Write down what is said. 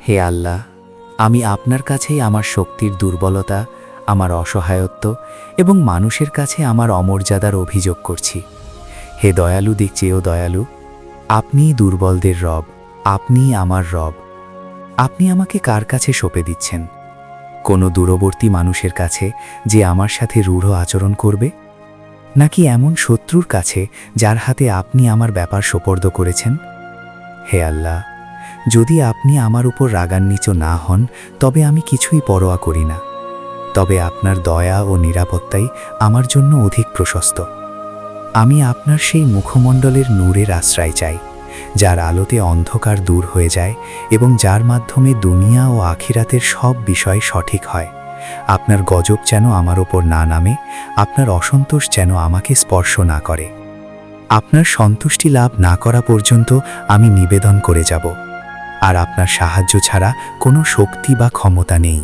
হে আল্লাহ, আমি আপনার কাছেই আমার শক্তির দুর্বলতা, আমার অসহায়ত্ব এবং মানুষের কাছে আমার অমর্যাদার অভিযোগ করছি। হে দয়ালু দিক চেয়েও দয়ালু, আপনিই দুর্বলদের রব, আপনিই আমার রব। আপনি আমাকে কার কাছে সঁপে দিচ্ছেন? কোনো দূরবর্তী মানুষের কাছে যে আমার সাথে রূঢ় আচরণ করবে, নাকি এমন শত্রুর কাছে যার হাতে আপনি আমার ব্যাপার সোপর্দ করেছেন? হে আল্লাহ, যদি আপনি আমার উপর রাগান্বিত না হন তবে আমি কিছুই পরোয়া করি না। তবে আপনার দয়া ও নিরাপত্তাই আমার জন্য অধিক প্রশস্ত। আমি আপনার সেই মুখমণ্ডলের নূরের আশ্রয় চাই, যার আলোতে অন্ধকার দূর হয়ে যায় এবং যার মাধ্যমে দুনিয়া ও আখিরাতের সব বিষয় সঠিক হয়। আপনার গজব যেন আমার ওপর না নামে, আপনার অসন্তোষ যেন আমাকে স্পর্শ না করে। আপনার সন্তুষ্টি লাভ না করা পর্যন্ত আমি নিবেদন করে যাব, আর আপনার সাহায্য ছাড়া কোনো শক্তি বা ক্ষমতা নেই।